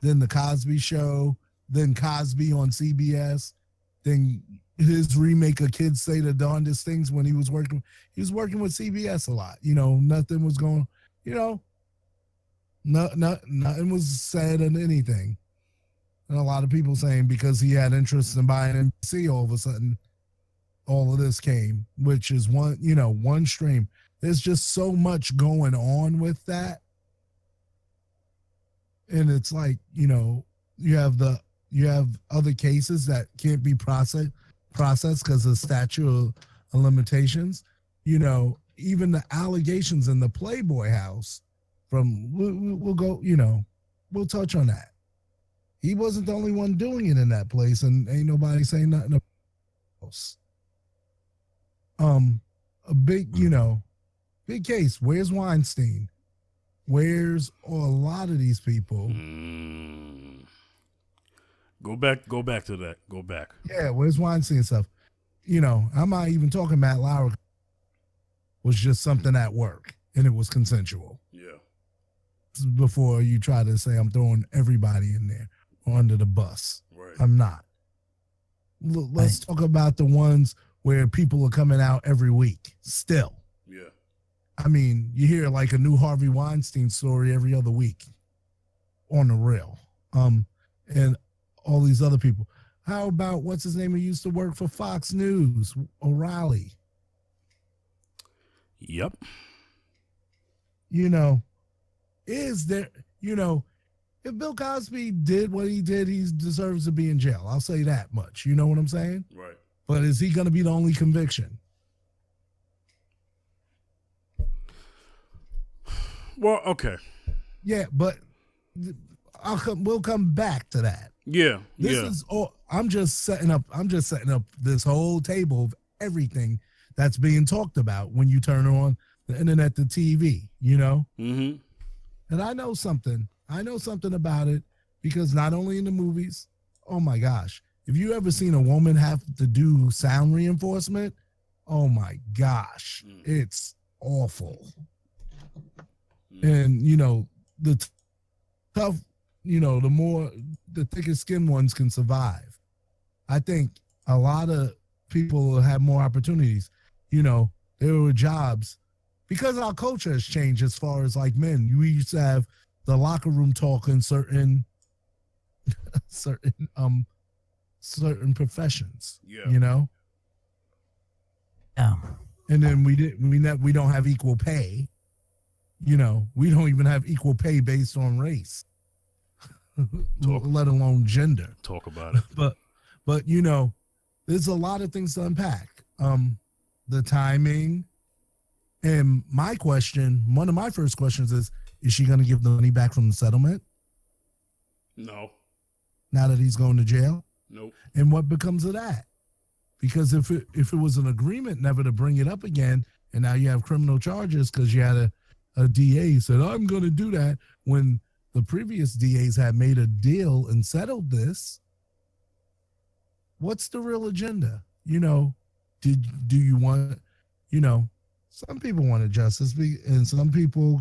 then the Cosby Show, then Cosby on CBS, then his remake of Kids Say the Darndest Things when he was working with CBS a lot. Nothing was going, nothing was said on anything. And a lot of people saying because he had interest in buying NBC, all of a sudden, all of this came, which is one stream. There's just so much going on with that. And it's like, you have other cases that can't be processed because of statute of limitations. Even the allegations in the Playboy house we'll go, we'll touch on that. He wasn't the only one doing it in that place, and ain't nobody saying nothing else. A big case. Where's Weinstein? Where's a lot of these people? Go back to that. Go back. Yeah, where's Weinstein stuff? I'm not even talking Matt Lauer. Was just something at work, and it was consensual. Yeah. Before you try to say I'm throwing everybody in there or under the bus. Right. I'm not. Let's talk about the ones where people are coming out every week still. Yeah. I mean, you hear like a new Harvey Weinstein story every other week on the real. And all these other people. How about what's his name who used to work for Fox News, O'Reilly? Yep. Is there, if Bill Cosby did what he did, he deserves to be in jail. I'll say that much. You know what I'm saying? Right. But is he going to be the only conviction? Well, okay. Yeah, but we'll come back to that. Yeah. This is all. I'm just setting up this whole table of everything that's being talked about when you turn on the internet, the TV. Mm-hmm. And I know something about it because not only in the movies. Oh my gosh, if you ever seen a woman have to do sound reinforcement, oh my gosh, it's awful. And the tough, the thicker skinned ones can survive. I think a lot of people will have more opportunities. There were jobs because our culture has changed as far as like men. We used to have the locker room talk in certain professions. Yeah. Yeah. And then we don't have equal pay. We don't even have equal pay based on race, let alone gender. Talk about it. But there's a lot of things to unpack. The timing, and one of my first questions is she going to give the money back from the settlement? No. Now that he's going to jail? Nope. And what becomes of that? Because if it was an agreement never to bring it up again, and now you have criminal charges because you had a DA who said, I'm going to do that, when the previous DAs had made a deal and settled this, what's the real agenda? Do you want, some people wanted justice, and some people,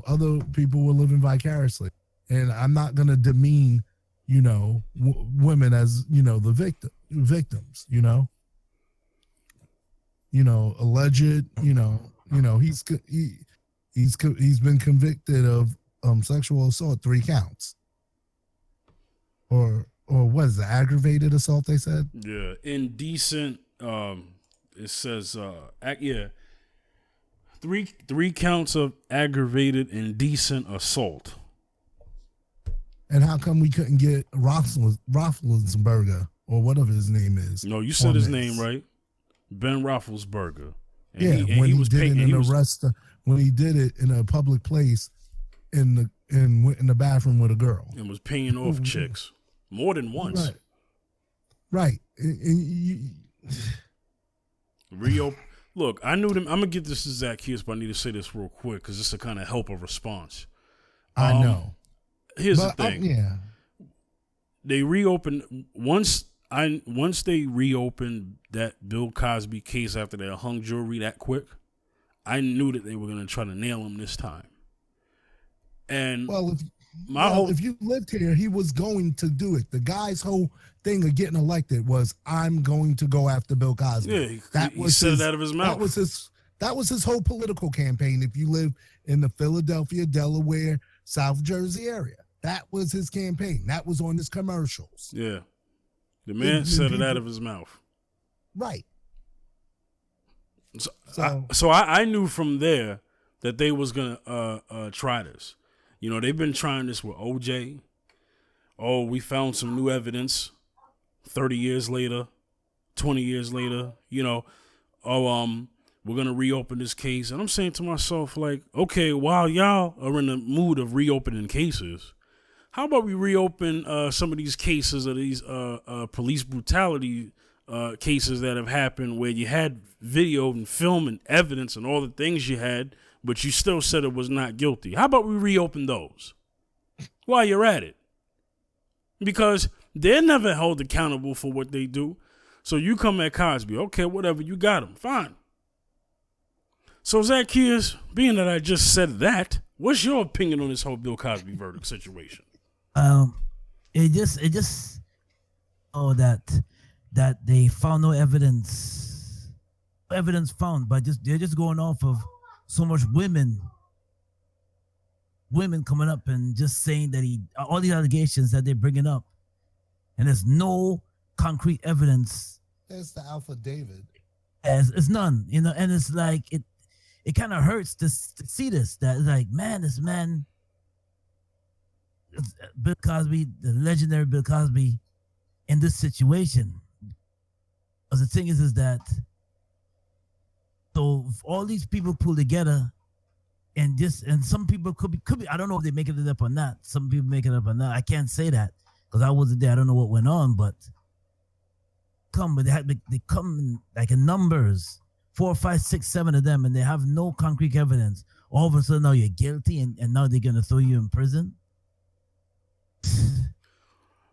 other people were living vicariously. And I'm not going to demean, women as, the victims, alleged, he's been convicted of sexual assault 3 counts. Or what is it, aggravated assault, they said? Yeah, indecent, it says, 3 counts of aggravated indecent assault. And how come we couldn't get Roethlisberger or whatever his name is? No, you said his name right. Ben Roethlisberger. And when he did it in a public place and went in the bathroom with a girl. And was paying off chicks more than once. Right. Look, I knew them. I'm going to get this to Zaccheus, but I need to say this real quick because this will kind of help a response. I know. Here's the thing. They reopened once they reopened that Bill Cosby case after they hung jury that quick. I knew that they were going to try to nail him this time. And if you lived here, he was going to do it. The guy's whole thing of getting elected was, I'm going to go after Bill Cosby. Yeah, he said it out of his mouth. That was his whole political campaign. If you live in the Philadelphia, Delaware, South Jersey area, that was his campaign. That was on his commercials. Yeah. The man said it out of his mouth. Right. So I knew from there that they was going to try this. You know, they've been trying this with OJ. Oh, we found some new evidence 30 years later, 20 years later, you know. We're going to reopen this case. And I'm saying to myself, like, okay, while y'all are in the mood of reopening cases, how about we reopen some of these cases of these police brutality cases that have happened where you had video and film and evidence and all the things you had, but you still said it was not guilty. How about we reopen those while you're at it? Because they're never held accountable for what they do. So you come at Cosby, okay, whatever, you got him, fine. So Zaccheus, being that I just said that, what's your opinion on this whole Bill Cosby verdict situation? It just that they found no evidence found, but they're just going off of so much women coming up and just saying that all these allegations that they're bringing up, and there's no concrete evidence. There's the Alpha David. As it's none, you know, and it's like it kind of hurts to see this. That it's like, man, this man, Bill Cosby, the legendary Bill Cosby, in this situation. Because the thing is that so all these people pull together, and some people could be. I don't know if they make it up or not. Some people make it up or not. I can't say that because I wasn't there. I don't know what went on, but they come like in numbers, 4, 5, 6, 7 of them, and they have no concrete evidence. All of a sudden now you're guilty, and now they're gonna throw you in prison.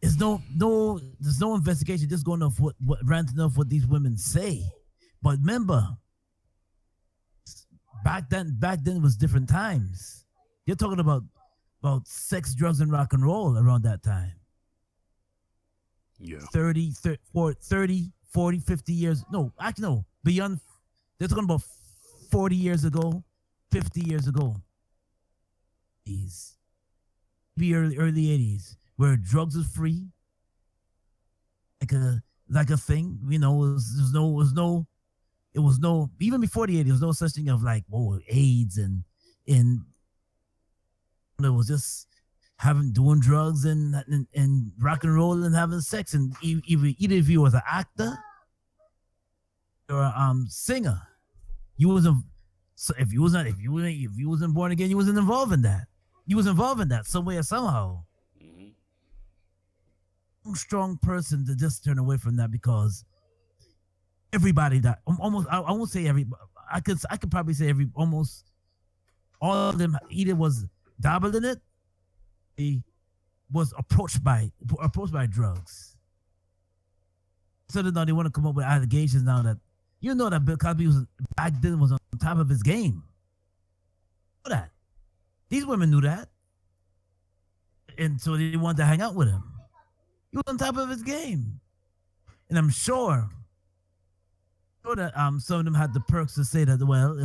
There's no investigation, just going off what ranting off what these women say. But remember, back then was different times. You're talking about sex, drugs, and rock and roll around that time. Yeah. 30, 40, 50 years. No, actually, no. Beyond, they're talking about 40 years ago, 50 years ago. Maybe early 80s, where drugs was free. Like a thing, you know, it was no, even before the 80s, there was no such thing of like, AIDS and it was just doing drugs and rock and roll and having sex, and either if you was an actor or a singer, if you wasn't born again, you wasn't involved in that. You was involved in that some way or somehow. Mm-hmm. Strong person to just turn away from that, because everybody that almost, I won't say everybody, I could probably say almost all of them either was dabbled in it, he was approached by drugs. So now they want to come up with allegations now that, you know, that Bill Cosby was back then was on top of his game. You know that. These women knew that. And so they wanted to hang out with him. He was on top of his game. And I'm sure that some of them had the perks to say that, well,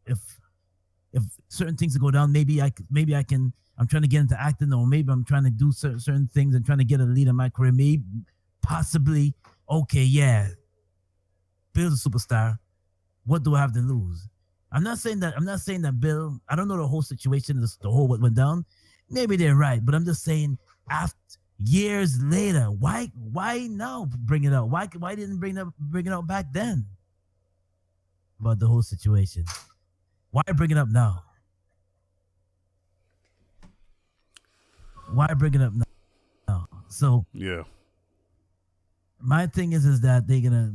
if certain things go down, maybe I can, I'm trying to get into acting, or maybe I'm trying to do certain things and trying to get a lead in my career. Maybe, possibly, okay, yeah, Bill's a superstar. What do I have to lose? I'm not saying that Bill, I don't know the whole situation, the whole what went down. Maybe they're right, but I'm just saying, after years later, why now bring it out? Why didn't bring it out back then about the whole situation? Why bring it up now? Why bring it up now? So yeah, my thing is that they're gonna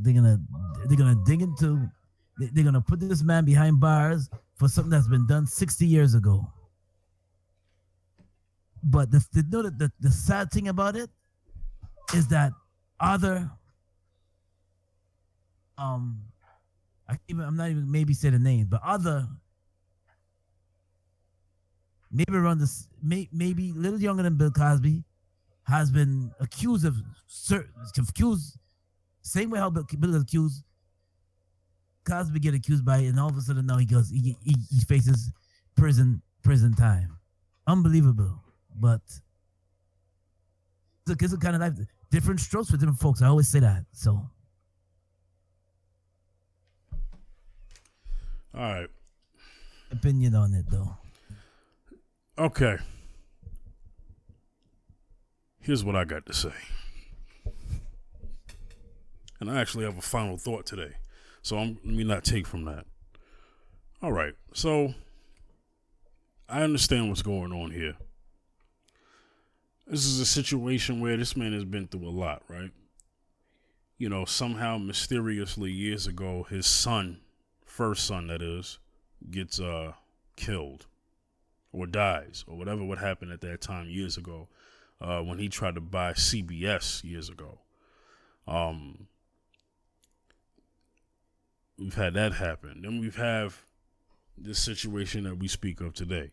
dig into. They're gonna put this man behind bars for something that's been done 60 years ago. But the sad thing about it is that other I'm not even maybe say the name, but other maybe around this, maybe a little younger than Bill Cosby, has been accused of same way how Bill was accused. Cosby get accused by it, and all of a sudden now he faces prison time. Unbelievable, but it's a kind of life. Different strokes for different folks. I always say that. So, all right. Opinion on it, though. Okay. Here's what I got to say. And I actually have a final thought today. So let me not take from that. All right. So I understand what's going on here. This is a situation where this man has been through a lot, right? You know, somehow mysteriously years ago, his son, first son that is, gets killed or dies or whatever would happen at that time years ago when he tried to buy CBS years ago. We've had that happen. Then we have this situation that we speak of today.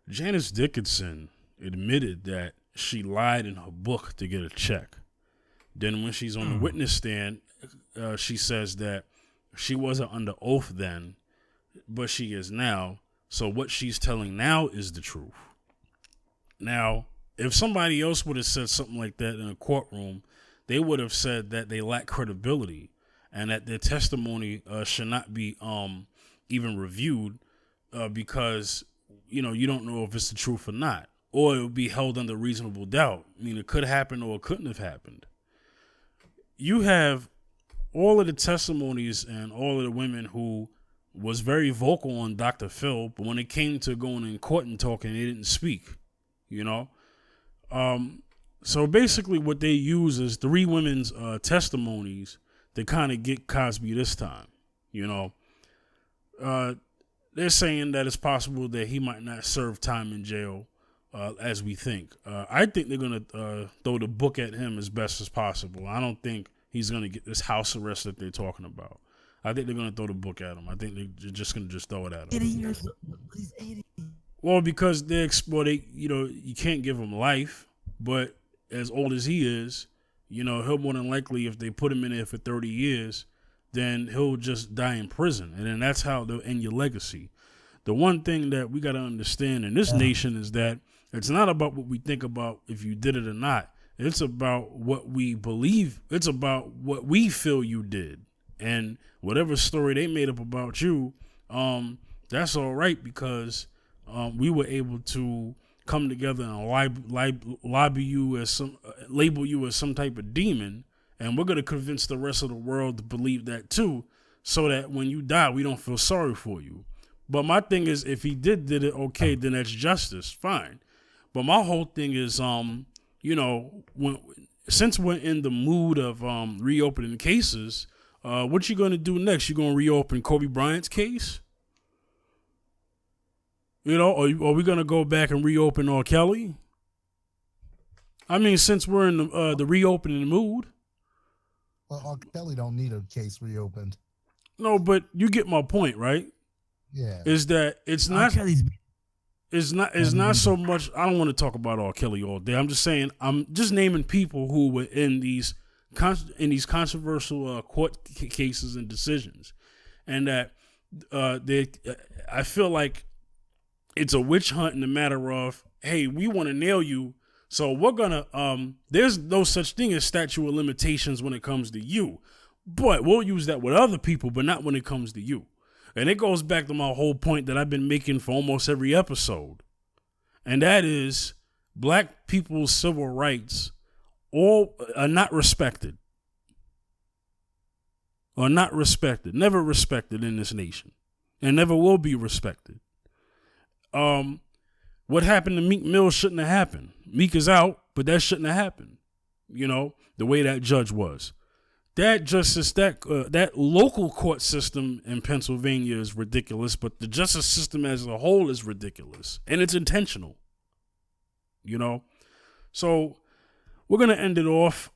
Janice Dickinson admitted that she lied in her book to get a check. Then when she's on the witness stand, she says that she wasn't under oath then, but she is now. So what she's telling now is the truth. Now, if somebody else would have said something like that in a courtroom, they would have said that they lack credibility and that their testimony should not be even reviewed because, you know, you don't know if it's the truth or not. Or it would be held under reasonable doubt. I mean, it could happen or it couldn't have happened. You have all of the testimonies and all of the women who was very vocal on Dr. Phil, but when it came to going in court and talking, they didn't speak, you know? So basically what they use is three women's testimonies to kind of get Cosby this time, you know? They're saying that it's possible that he might not serve time in jail as we think. I think they're going to throw the book at him as best as possible. I don't think he's going to get this house arrest that they're talking about. I think they're going to throw the book at him. I think they're just going to throw it at him. 80 years. He's 80. Well, because you know, you can't give him life, but as old as he is, you know, he'll more than likely, if they put him in there for 30 years, then he'll just die in prison. And then that's how they'll end your legacy. The one thing that we got to understand in this nation is that it's not about what we think about if you did it or not. It's about what we believe. It's about what we feel you did. And whatever story they made up about you, that's all right because we were able to come together and label you as some type of demon, and we're going to convince the rest of the world to believe that too, so that when you die, we don't feel sorry for you. But my thing is, if he did it, okay, then that's justice, fine. But my whole thing is, you know, since we're in the mood of reopening cases, what you going to do next? You going to reopen Kobe Bryant's case? You know, are we going to go back and reopen R. Kelly? I mean, since we're in the reopening mood. Well, R. Kelly don't need a case reopened. No, but you get my point, right? Yeah. Is that it's not so much. I don't want to talk about R. Kelly all day. I'm just saying, I'm just naming people who were in these controversial court cases and decisions, and that I feel like it's a witch hunt in the matter of, hey, we want to nail you, so we're gonna there's no such thing as statute of limitations when it comes to you, but we'll use that with other people, but not when it comes to you. And it goes back to my whole point that I've been making for almost every episode, and that is black people's civil rights all are not respected. Are not respected, never respected in this nation, and never will be respected. What happened to Meek Mill shouldn't have happened. Meek is out, but that shouldn't have happened. You know, the way that judge was. That justice, that local court system in Pennsylvania is ridiculous, but the justice system as a whole is ridiculous, and it's intentional. You know, so we're gonna end it off.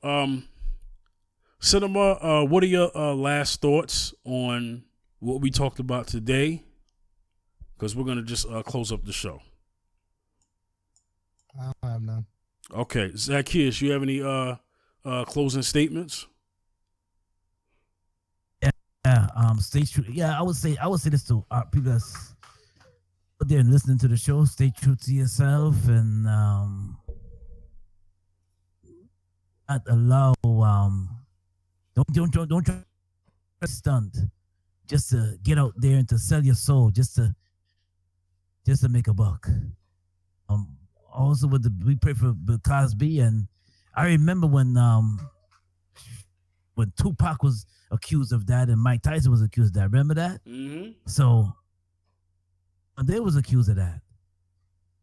Cinema, what are your last thoughts on what we talked about today? Because we're going to just close up the show. I don't have none. Okay, Zaccheus, you have any closing statements? Yeah, stay true. Yeah, I would say this to people that's out there and listening to the show. Stay true to yourself and not allow don't try to stunt just to get out there and to sell your soul just to make a buck. Also we pray for Bill Cosby, and I remember when Tupac was accused of that and Mike Tyson was accused of that. Remember that? Mm-hmm. So they was accused of that.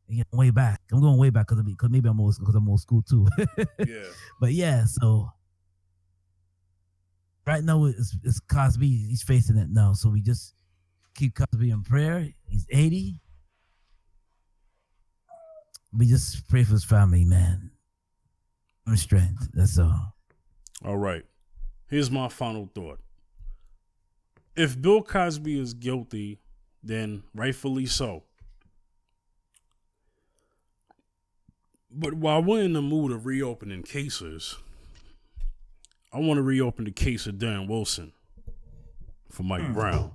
Yeah, way back. I'm going way back because maybe I'm old school too. Yeah. But yeah, so right now it's Cosby. He's facing it now. So we just keep Cosby in prayer. He's 80. We just pray for his family, man. Strength. That's all. All right. Here's my final thought. If Bill Cosby is guilty, then rightfully so. But while we're in the mood of reopening cases, I want to reopen the case of Darren Wilson for Mike Brown.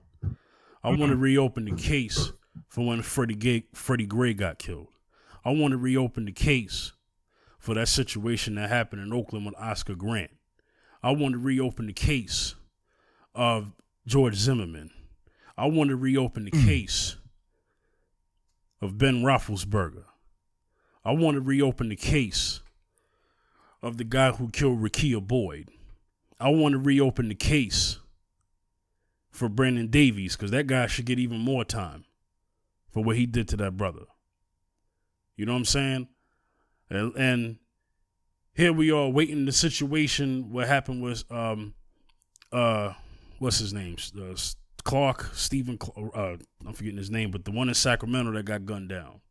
I want to reopen the case for when Freddie Gray got killed. I want to reopen the case for that situation that happened in Oakland with Oscar Grant. I want to reopen the case of George Zimmerman. I want to reopen the case of Ben Roethlisberger. I want to reopen the case of the guy who killed Rekia Boyd. I want to reopen the case for Brandon Davies, because that guy should get even more time for what he did to that brother. You know what I'm saying? And here we are waiting the situation. What happened was, what's his name? Stephen Clark. I'm forgetting his name, but the one in Sacramento that got gunned down.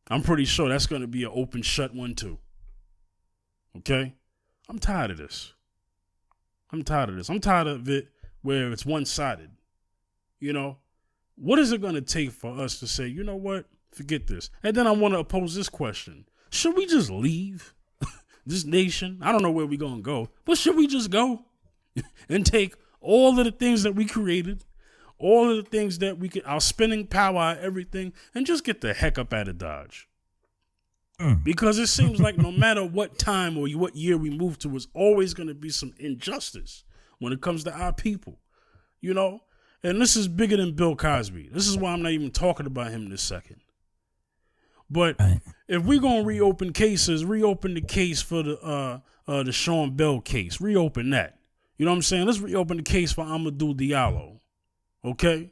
I'm pretty sure that's going to be an open shut one too. Okay? I'm tired of this. I'm tired of it where it's one-sided. You know? What is it going to take for us to say, you know what? Forget this. And then I want to pose this question. Should we just leave this nation? I don't know where we're going to go, but should we just go and take all of the things that we created, all of the things that we could, our spending power, everything, and just get the heck up out of Dodge? Because it seems like no matter what time or what year we move to, it's always going to be some injustice when it comes to our people, you know? And this is bigger than Bill Cosby. This is why I'm not even talking about him this second. But if we're going to reopen cases, reopen the case for the Sean Bell case. Reopen that. You know what I'm saying? Let's reopen the case for Amadou Diallo. Okay?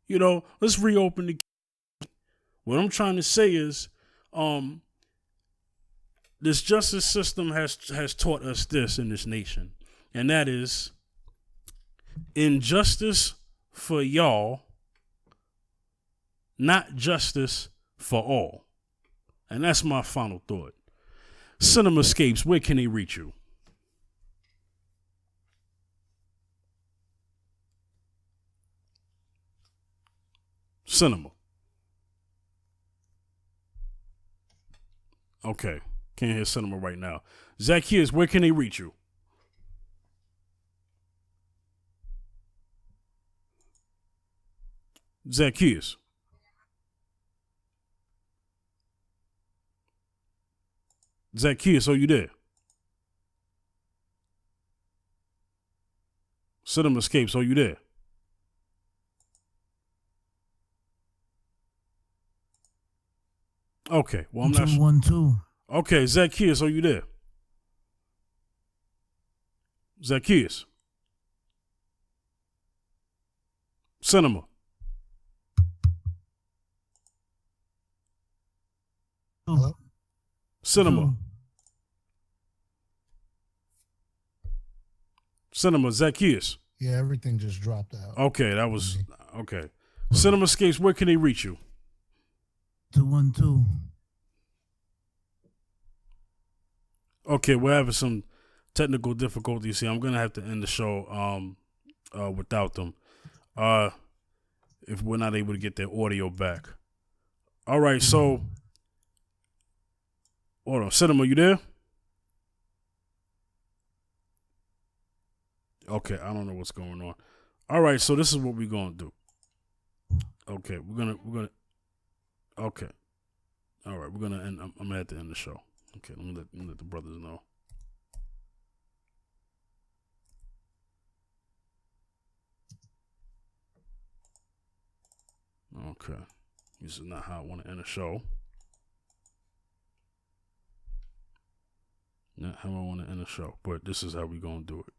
You know, let's reopen the case. What I'm trying to say is, this justice system has taught us this in this nation, and that is injustice for y'all, not justice for all. And that's my final thought. Cinemascapes, where can they reach you? Cinema. Okay. Can't hear cinema right now. Zaccheus, where can they reach you? Zaccheus. Zaccheus, are you there? Cinemascapes, are you there? Okay, well, I'm not sure. 212. Okay, Zaccheus, are you there? Zaccheus. Cinema. Hello? Cinema. Cinema, Zaccheus. Yeah, everything just dropped out. Okay, that was okay. Cinemascapes, where can they reach you? 212. Okay, we're having some technical difficulties here. I'm gonna have to end the show without them. If we're not able to get their audio back. All right, so Hold on. Cinema, you there? Okay, I don't know what's going on. All right, so this is what we're gonna do. Okay, we're gonna. Okay, all right, we're gonna end. I'm gonna have to end the show. Okay, let me let the brothers know. Okay, this is not how I want to end a show. Not how I want to end a show, but this is how we gonna do it.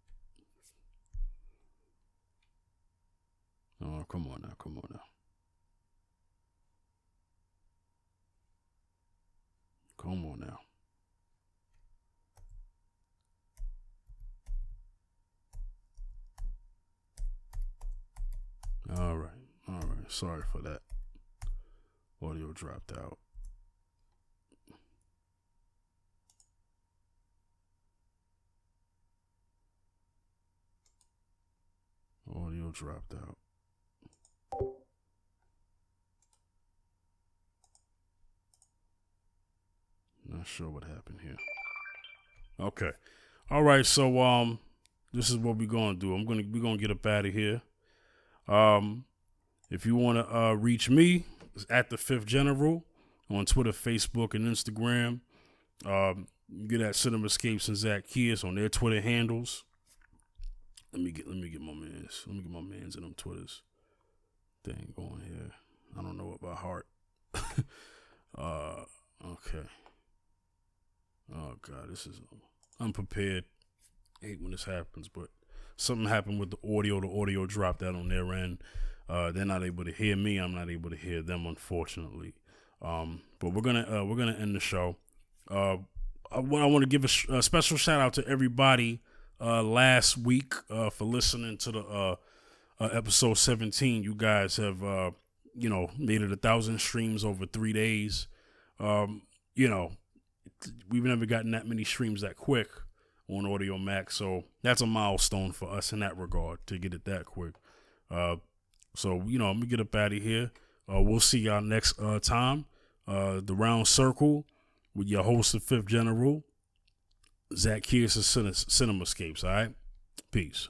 Oh, come on now. Come on now. All right. Sorry for that. Audio dropped out. Audio dropped out. Not sure what happened here. Okay. All right, so this is what we're gonna do. We're gonna get up out of here. If you wanna reach me, it's at the Fifth General on Twitter, Facebook, and Instagram. You get at Cinemascapes and Zaccheus on their Twitter handles. Let me get my mans. Let me get my mans in them Twitters. Thing going here. I don't know it by heart. Okay. Oh God, this is unprepared. I hate when this happens, but something happened with the audio. The audio dropped out on their end. They're not able to hear me. I'm not able to hear them, unfortunately. But we're gonna end the show. I want to give a special shout out to everybody last week for listening to the episode 17. You guys have made it 1,000 streams over 3 days. We've never gotten that many streams that quick on Audio Max, so that's a milestone for us in that regard to get it that quick. So I'm gonna get up out of here. We'll see y'all next time. The Round Circle with your host, the Fifth General, Zaccheus and Cinemascapes. All right, peace.